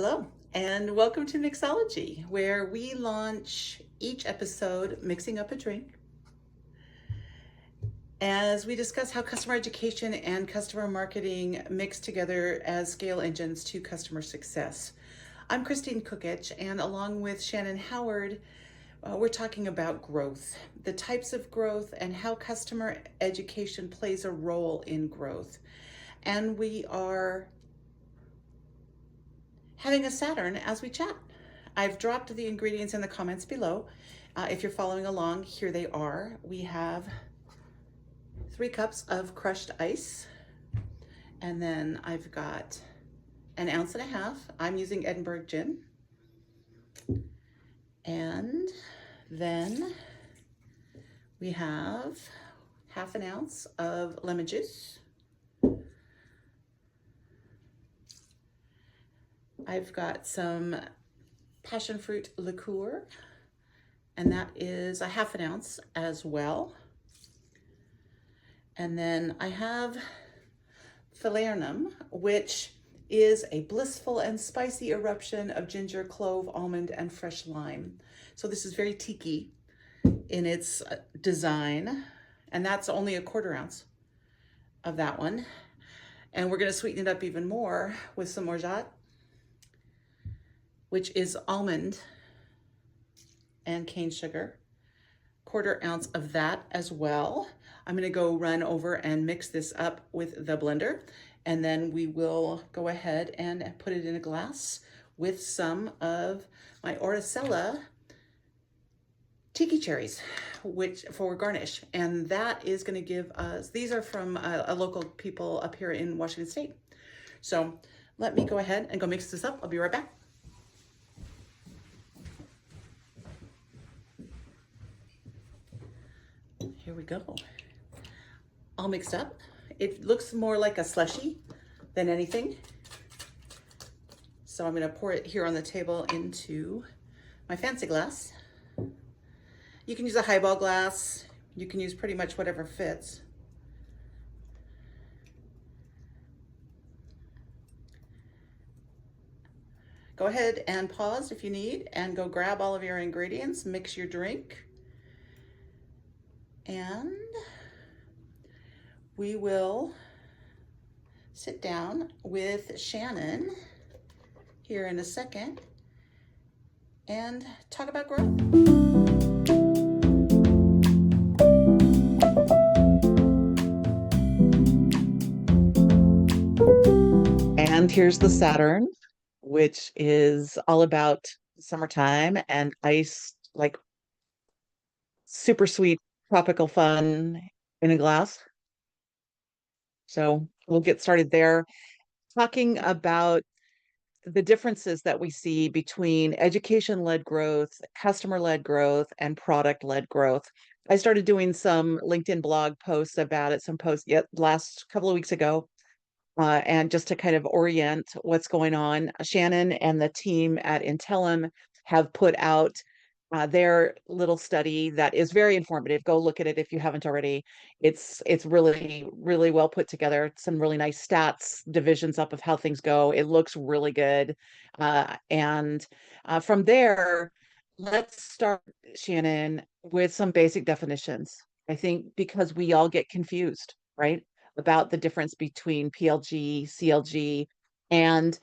Hello, and welcome to Mixology, where we launch each episode mixing up a drink as we discuss how customer education and customer marketing mix together as scale engines to customer success. I'm Kristine Kukich, and along with Shannon Howard, we're talking about growth, the types of growth, and how customer education plays a role in growth. And we are having a Saturn as we chat. I've dropped the ingredients in the comments below. If you're following along, here they are. We have 3 cups of crushed ice, and then I've got 1.5 ounces. I'm using Edinburgh gin. And then we have 1/2 ounce of lemon juice. I've got some passion fruit liqueur, and that is 1/2 ounce as well. And then I have falernum, which is a blissful and spicy eruption of ginger, clove, almond, and fresh lime. So this is very tiki in its design, and that's only 1/4 ounce of that one. And we're going to sweeten it up even more with some orgeat, which is almond and cane sugar. 1/4 ounce of that as well. I'm going to go run over and mix this up with the blender, and then we will go ahead and put it in a glass with some of my Oricella tiki cherries, which for garnish. And that is going to give us, these are from a local people up here in Washington State. So let me go ahead and go mix this up. I'll be right back. Here we go. All mixed up. It looks more like a slushy than anything. So I'm going to pour it here on the table into my fancy glass. You can use a highball glass. You can use pretty much whatever fits. Go ahead and pause if you need and go grab all of your ingredients, mix your drink. And we will sit down with Shannon here in a second and talk about growth. And here's the Saturn, which is all about summertime and ice, like super sweet tropical fun in a glass. So we'll get started there, talking about the differences that we see between education-led growth, customer-led growth, and product-led growth. I started doing some LinkedIn blog posts about it, some posts last couple of weeks ago, and just to kind of orient what's going on. Shannon and the team at Intellum have put out their little study that is very informative. Go look at it if you haven't already. It's really, really well put together. Some really nice stats, divisions up of how things go. It looks really good. And from there, let's start, Shannon, with some basic definitions. I think because we all get confused, right, about the difference between PLG, CLG, and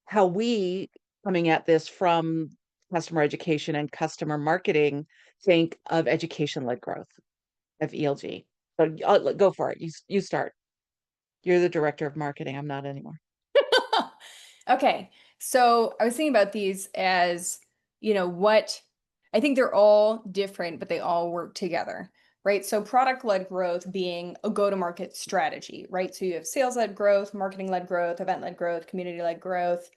how we, coming at this from customer education and customer marketing, think of education-led growth, of ELG. So I'll go for it. You start. You're the director of marketing. I'm not anymore. Okay. So I was thinking about these as, what I think they're all different, but they all work together, right? So product-led growth being a go-to-market strategy, right? So you have sales-led growth, marketing-led growth, event-led growth, community-led growth,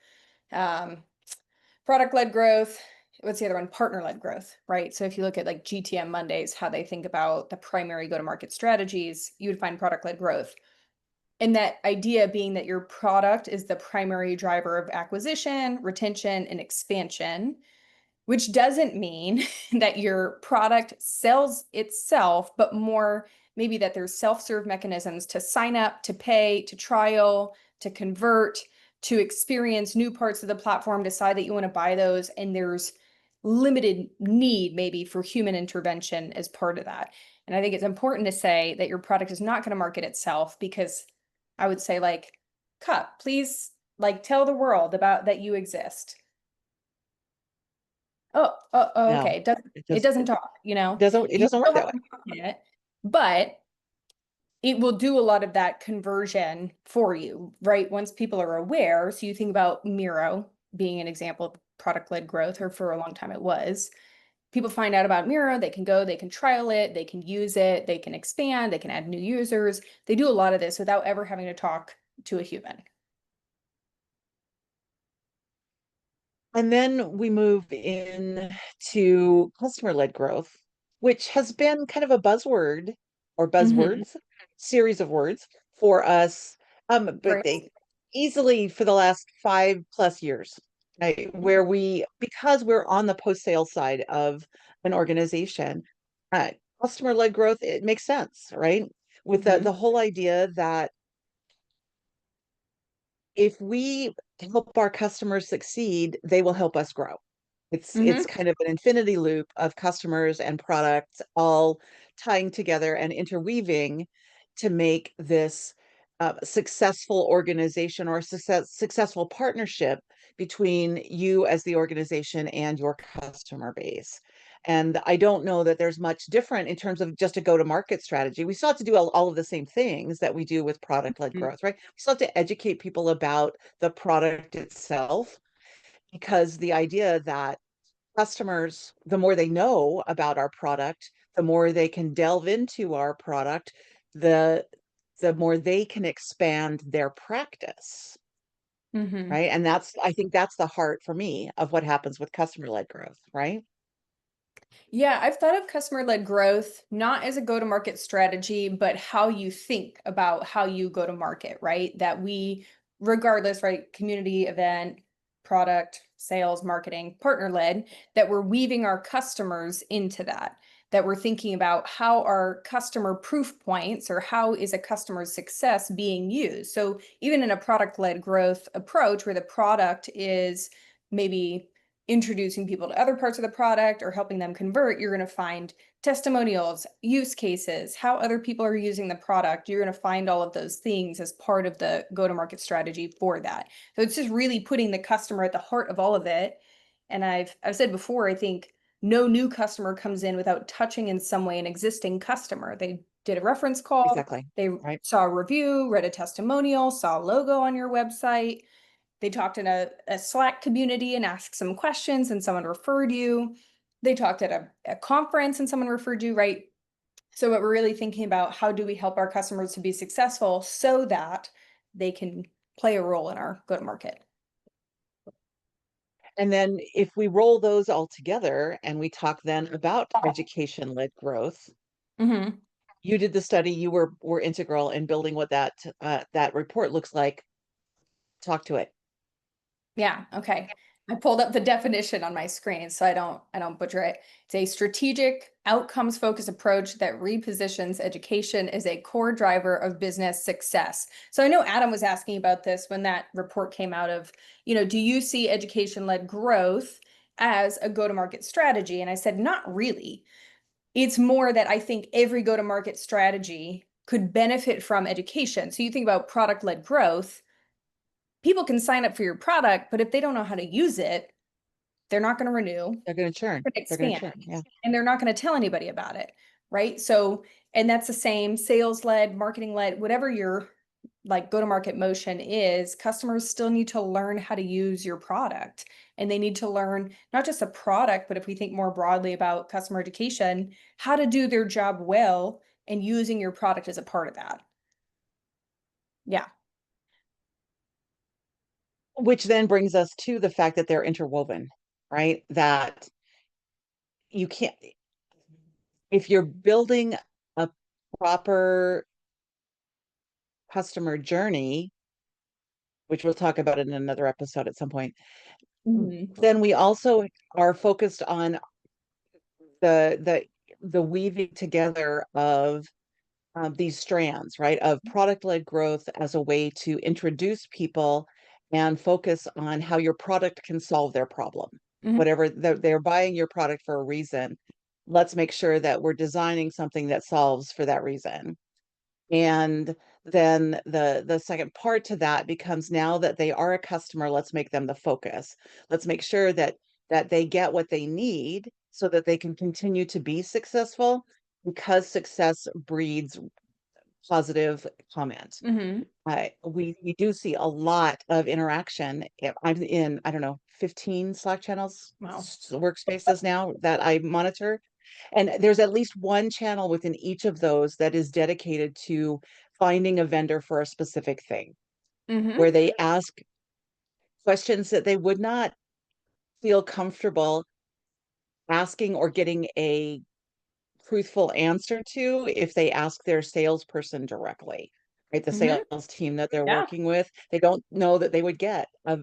product-led growth. What's the other one? Partner-led growth, right? So if you look at like GTM Mondays, how they think about the primary go-to-market strategies, you would find product-led growth. And that idea being that your product is the primary driver of acquisition, retention, and expansion, which doesn't mean that your product sells itself, but more maybe that there's self-serve mechanisms to sign up, to pay, to trial, to convert, to experience new parts of the platform, decide that you want to buy those, and there's limited need maybe for human intervention as part of that. And I think it's important to say that your product is not going to market itself, because I would say, like, Cup, please, like, tell the world about that you exist. Oh, No, okay. It doesn't, it it just doesn't talk, you know. it You doesn't work still that have way. to market it, but it will do a lot of that conversion for you, right? Once people are aware. So you think about Miro being an example of product-led growth, or for a long time it was. People find out about Miro, they can go, they can trial it, they can use it, they can expand, they can add new users. They do a lot of this without ever having to talk to a human. And then we move in to customer-led growth, which has been kind of a buzzword or Hmm. buzzwords, series of words for us, but Right. they easily for the last 5+ years, right? Where we, because we're on the post-sale side of an organization, uh, customer-led growth, it makes sense, right? With the Hmm. whole idea that if we help our customers succeed, they will help us grow. It's Hmm. kind of an infinity loop of customers and products all tying together and interweaving to make this successful organization, or successful partnership between you as the organization and your customer base. And I don't know that there's much different in terms of just a go-to-market strategy. We still have to do all of the same things that we do with product-led growth, right? We still have to educate people about the product itself, because the idea that customers, the more they know about our product, the more they can delve into our product, the the more they can expand their practice, Hmm. right? And that's, I think that's the heart for me of what happens with customer-led growth, right? Yeah, I've thought of customer-led growth not as a go-to-market strategy, but how you think about how you go to market, right? That we, regardless, right, community, event, product, sales, marketing, partner-led, that we're weaving our customers into that, that we're thinking about how are customer proof points, or how is a customer's success being used. So even in a product-led growth approach where the product is maybe introducing people to other parts of the product or helping them convert, you're going to find testimonials, use cases, how other people are using the product. You're going to find all of those things as part of the go-to-market strategy for that. So it's just really putting the customer at the heart of all of it. And I've said before, I think no new customer comes in without touching in some way an existing customer. They did a reference call, Exactly. they Right. saw a review, read a testimonial, saw a logo on your website, they talked in a Slack community and asked some questions and someone referred you. They talked at a conference and someone referred you, right? So what we're really thinking about, how do we help our customers to be successful so that they can play a role in our go-to-market? And then if we roll those all together and we talk then about education-led growth, Hmm. you did the study, you were integral in building what that report looks like. Talk to it. Yeah, okay. I pulled up the definition on my screen so I don't butcher it. It's a strategic, outcomes focused approach that repositions education as a core driver of business success. So I know Adam was asking about this when that report came out of, do you see education-led growth as a go-to-market strategy? And I said, not really. It's more that I think every go-to-market strategy could benefit from education. So you think about product-led growth, people can sign up for your product, but if they don't know how to use it, they're not going to renew, They're going to churn. going to They're going to expand, churn. Yeah. and they're not going to tell anybody about it, right? So, and that's the same sales led, marketing led, whatever your like go to market motion is, customers still need to learn how to use your product. And they need to learn not just a product, but if we think more broadly about customer education, how to do their job well and using your product as a part of that. Yeah. Which then brings us to the fact that they're interwoven, right? That you can't, if you're building a proper customer journey, which we'll talk about in another episode at some point, Mhm. then we also are focused on the the the weaving together of these strands, right? Of product-led growth as a way to introduce people and focus on how your product can solve their problem. Mhm. Whatever they're buying your product for a reason, let's make sure that we're designing something that solves for that reason. And then the second part to that becomes, now that they are a customer, let's make them the focus. Let's make sure that they get what they need so that they can continue to be successful, because success breeds positive comment. Mhm. We do see a lot of interaction. I'm in, I don't know, 15 Slack channels, Wow. workspaces now that I monitor. And there's at least one channel within each of those that is dedicated to finding a vendor for a specific thing, Mhm. where they ask questions that they would not feel comfortable asking or getting a truthful answer to if they ask their salesperson directly, right? The Mhm. sales team that they're Yeah. working with, they don't know that they would get a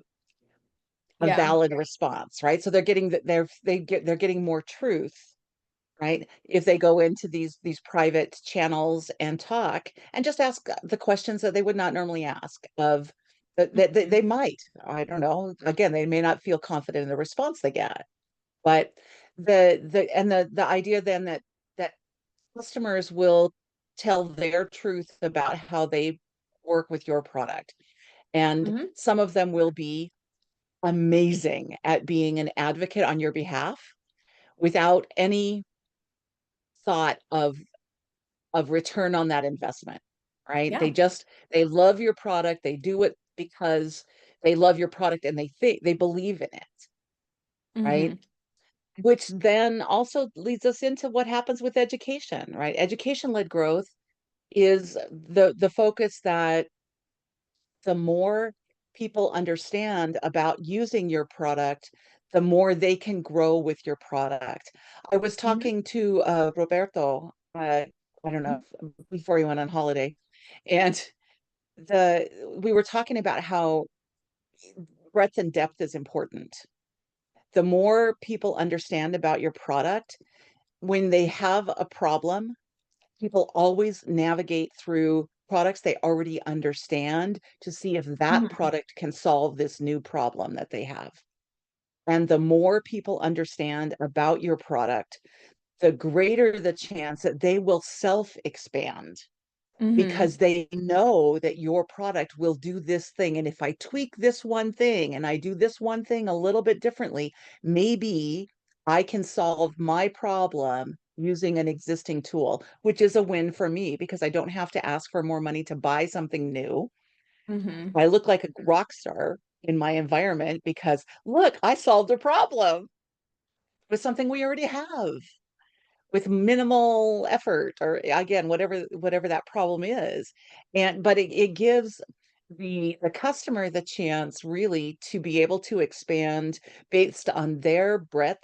Yeah. valid response, right? So they're getting that they're getting more truth, right? If they go into these private channels and talk and just ask the questions that they would not normally ask of that they Mhm. might, I don't know, again, they may not feel confident in the response they get. But the idea then that customers will tell their truth about how they work with your product. And Mhm. some of them will be amazing at being an advocate on your behalf without any thought of return on that investment, right? Yeah. They love your product, they do it because they love your product and they believe in it, right? Mhm. Which then also leads us into what happens with education, right? Education-led growth is the focus that the more people understand about using your product, the more they can grow with your product. I was Mhm. talking to Roberto, I don't know, Mhm. before he went on holiday, and the we were talking about how breadth and depth is important. The more people understand about your product, when they have a problem, people always navigate through products they already understand to see if that Mhm. product can solve this new problem that they have. And the more people understand about your product, the greater the chance that they will self expand, Mhm. because they know that your product will do this thing. And if I tweak this one thing and I do this one thing a little bit differently, maybe I can solve my problem using an existing tool, which is a win for me because I don't have to ask for more money to buy something new. Mhm. I look like a rock star in my environment because look, I solved a problem with something we already have with minimal effort, or again, whatever that problem is. And but it gives the customer the chance really to be able to expand based on their breadth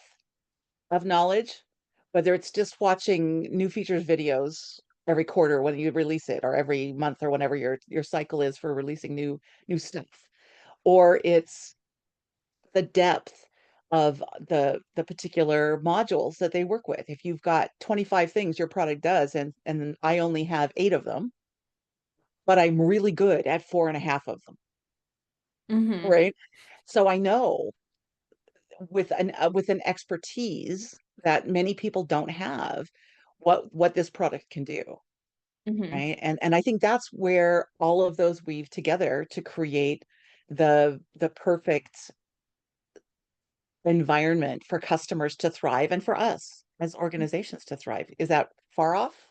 of knowledge, whether it's just watching new features videos every quarter when you release it, or every month, or whenever your cycle is for releasing new stuff, or it's the depth of the particular modules that they work with. If you've got 25 things your product does, and I only have 8 of them, but I'm really good at 4 and a half of them, Mhm. right? So I know with an expertise that many people don't have, what this product can do, Mhm. right? And I think that's where all of those weave together to create the perfect environment for customers to thrive and for us as organizations to thrive. Is that far off?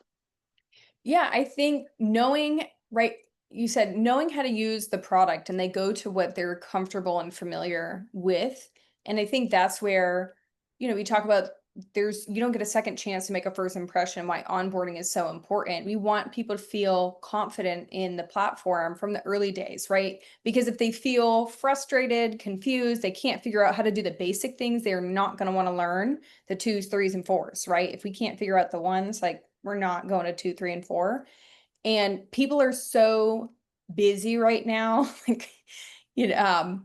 Yeah, I think knowing, right, you said knowing how to use the product and they go to what they're comfortable and familiar with. And I think that's where, we talk about you don't get a second chance to make a first impression, why onboarding is so important. We want people to feel confident in the platform from the early days, right? Because if they feel frustrated, confused, they can't figure out how to do the basic things, they're not going to want to learn the twos, threes, and fours, right? If we can't figure out the ones, like we're not going to two, three, and four. And people are so busy right now, like, you know,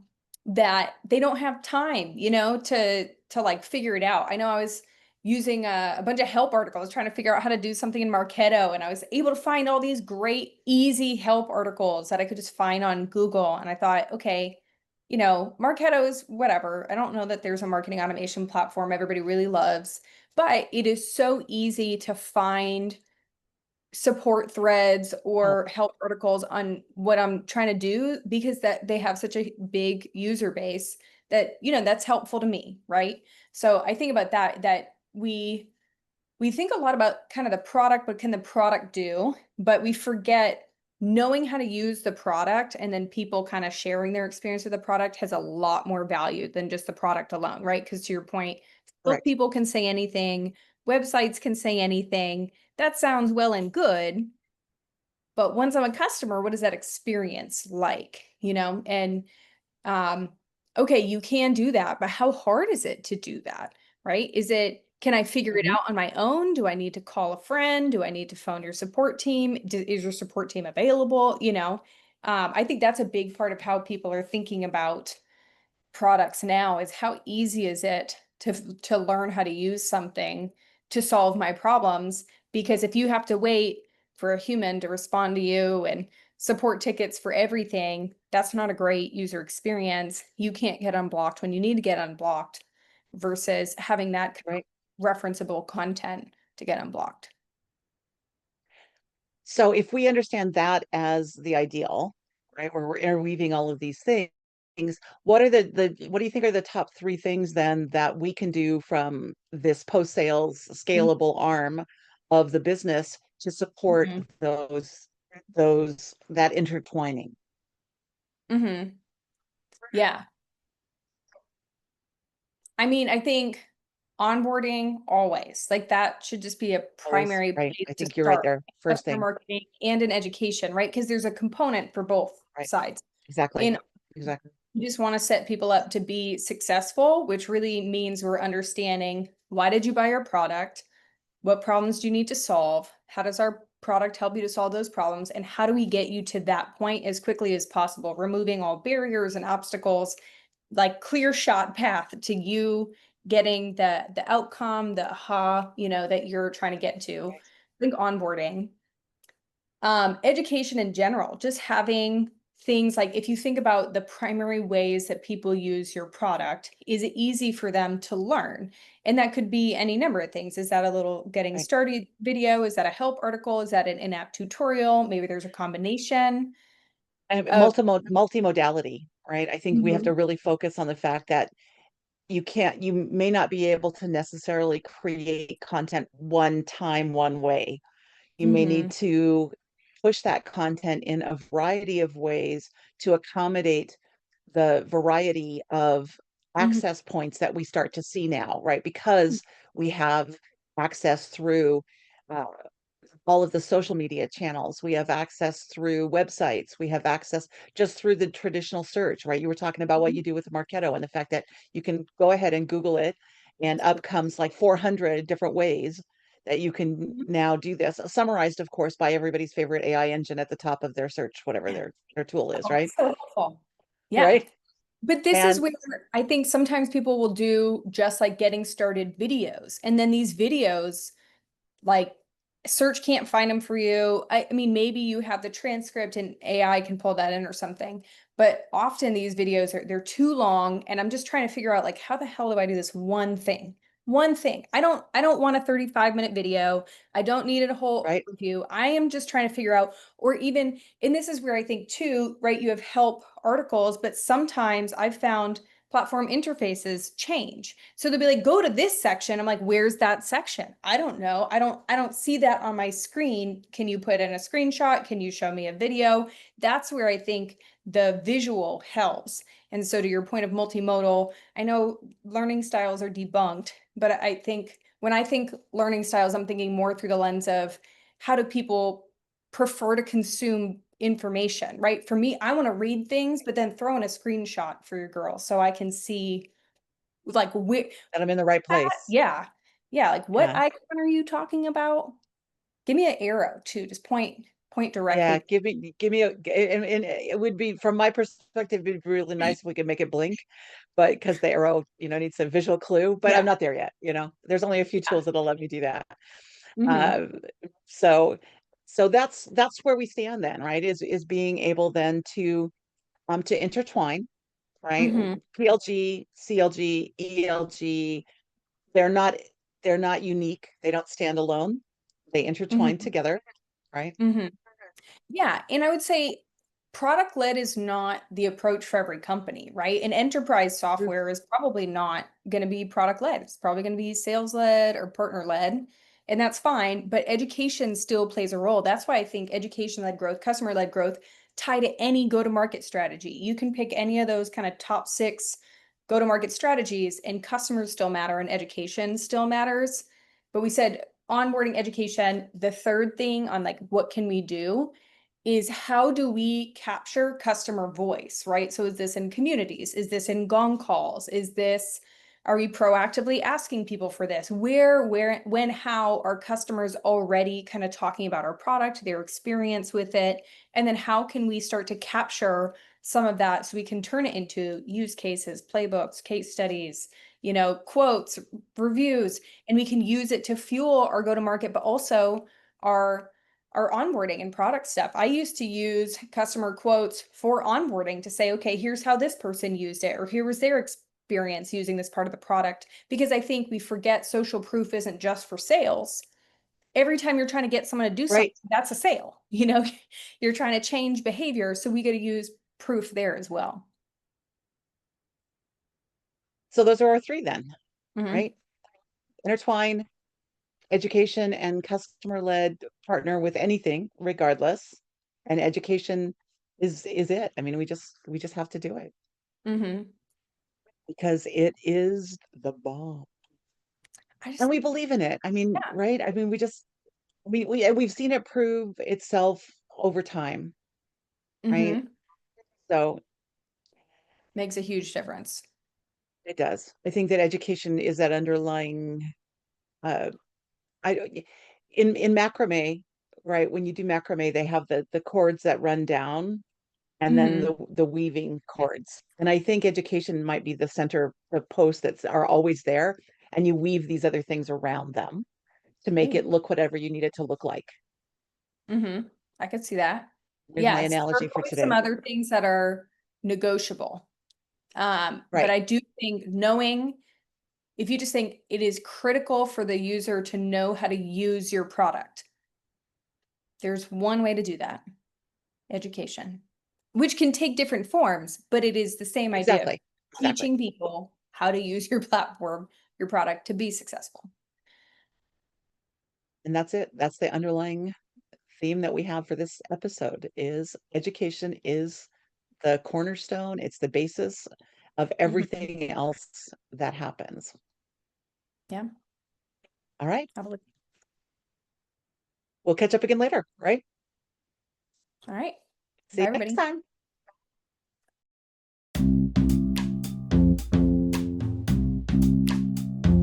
that they don't have time, to like figure it out. I know I was using a bunch of help articles trying to figure out how to do something in Marketo, and I was able to find all these great, easy help articles that I could just find on Google. And I thought, okay, Marketo's whatever. I don't know that there's a marketing automation platform everybody really loves, but it is so easy to find support threads Oh, or help articles on what I'm trying to do because that they have such a big user base that, that's helpful to me, right? So I think about that we think a lot about kind of the product, what can the product do, but we forget knowing how to use the product and then people kind of sharing their experience with the product has a lot more value than just the product alone, right? Because to your point, book correct. people can say anything, websites can say anything. That sounds well and good, but once I'm a customer, what is that experience like? And um, okay, you can do that, but how hard is it to do that? Right? Can I figure it Mhm. out on my own? Do I need to call a friend? Do I need to phone your support team? Is your support team available? I think that's a big part of how people are thinking about products now is how easy is it to learn how to use something to solve my problems? Because if you have to wait for a human to respond to you and support tickets for everything, that's not a great user experience. You can't get unblocked when you need to get unblocked versus having that kind Right. of referenceable content to get unblocked. So if we understand that as the ideal, right, where we're interweaving all of these things, what are what do you think are the top three things then that we can do from this post-sales scalable arm of the business to support Mhm. that intertwining? Mhm. Yeah. I mean, I think onboarding always, like that should just be a Always, primary right? place I to think you're right start. there. First Customer thing, marketing and in education, right? Because there's a component for both right? sides. Exactly. And Exactly. you just want to set people up to be successful, which really means we're understanding why did you buy our product? What problems do you need to solve? How does our product help you to solve those problems? And how do we get you to that point as quickly as possible, removing all barriers and obstacles, like clear shot path to you getting the outcome, the aha, that you're trying to get to. I think onboarding, education in general, just having things like if you think about the primary ways that people use your product, is it easy for them to learn? And that could be any number of things. Is that a little getting Right. started video? Is that a help article? Is that an in-app tutorial? Maybe there's a combination And of. multimodality, right? I think we have to Mhm, really focus on the fact that you may not be able to necessarily create content one time, one way. You may need mhm, to push that content in a variety of ways to accommodate the variety of mhm, access points that we start to see now, right? Because we have access through uh, all of the social media channels. We have access through websites. We have access just through the traditional search, right? You were talking about what mhm, you do with Marketo and the fact that you can go ahead and Google it, and up comes like 400 different ways that you can mhm. now do this. Summarized, of course, by everybody's favorite AI engine at the top of their search, whatever their tool is, Oh, right? so helpful. Yeah. Right. But this is And where I think sometimes people will do just like getting started videos. And then these videos, like search can't find them for you. I mean, maybe you have the transcript and AI can pull that in or something. But often these videos they're too long and I'm just trying to figure out like how the hell do I do this one thing? One thing. I don't want a 35-minute video. I don't need a whole right. review. I am just trying to figure out or even and this is where I think too, right, you have help articles, but sometimes I've found platform interfaces change. So they'll be like, go to this section. I'm like, where's that section? I don't know. I don't see that on my screen. Can you put in a screenshot? Can you show me a video? That's where I think the visual helps. And so to your point of multimodal, I know learning styles are debunked, but I think when I think learning styles, I'm thinking more through the lens of how do people prefer to consume information, right? For me, I want to read things, but then throw in a screenshot for your girl so I can see like where That I'm in the right place. yeah. Yeah, like what Yeah. icon are you talking about? Give me an arrow too, just point Yeah, directly. give me and it would be from my perspective, it'd be really nice if we could make it blink, but because the arrow, needs a visual clue, but I'm Yeah. not there yet. There's only a few Yeah. tools that'll let me do that. Hmm. Uh, so that's where we stand then, right? Is being able then to intertwine. right? Hmm. PLG, CLG, ELG, they're not they're not unique. They don't stand alone. They intertwine Hmm. together, right? Hmm. Yeah, and I would say product led is not the approach for every company, right? And enterprise True. software is probably not going to be product led. It's probably going to be sales led or partner led, and that's fine. But education still plays a role. That's why I think education led growth, customer led growth, tie to any go to market strategy. You can pick any of those kind of top six go to market strategies, and customers still matter, and education still matters. But we said onboarding education. The third thing on like what can we do is how do we capture customer voice, right? So is this in communities? Is this in gong calls? Is this, are we proactively asking people for this? Where, when, how are customers already kind of talking about our product, their experience with it? And then how can we start to capture some of that so we can turn it into use cases, playbooks, case studies, quotes, reviews, and we can use it to fuel our go to market, but also our onboarding and product stuff. I used to use customer quotes for onboarding to say, okay, here's how this person used it, or here was their experience using this part of the product. Because I think we forget social proof isn't just for sales. Every time you're trying to get someone to do something, Right. that's a sale. You're trying to change behavior. So we got to use proof there as well. So those are our three then, Hmm. right? Intertwine, education and customer led partner with anything, regardless. And education is it. I mean, we just have to do it Hmm. because it is the bomb. I And just, we believe in it. I mean, yeah. right? I mean, we've seen it prove itself over time, right? Hmm. So Makes a huge difference. it does. I think that education is that underlying uh I don't in macrame, right? When you do macrame, they have the cords that run down and then Hmm. the weaving cords. And I think education might be the center, the posts that are always there, and you weave these other things around them to make Ooh. it look whatever you need it to look like. Hmm. I could see that. There's my Yes, there analogy are for always some today. other things that are negotiable. But Right. I do think knowing, if you just think it is critical for the user to know how to use your product, there's one way to do that: education, which can take different forms, but it is the same idea of Exactly. Exactly. teaching people how to use your platform, your product to be successful. And that's it. That's the underlying theme that we have for this episode is education is the cornerstone. It's the basis of Mhm. everything else that happens. Yeah, All right. I believe. We'll catch up again later, right? All right. See Bye, you next everybody. time.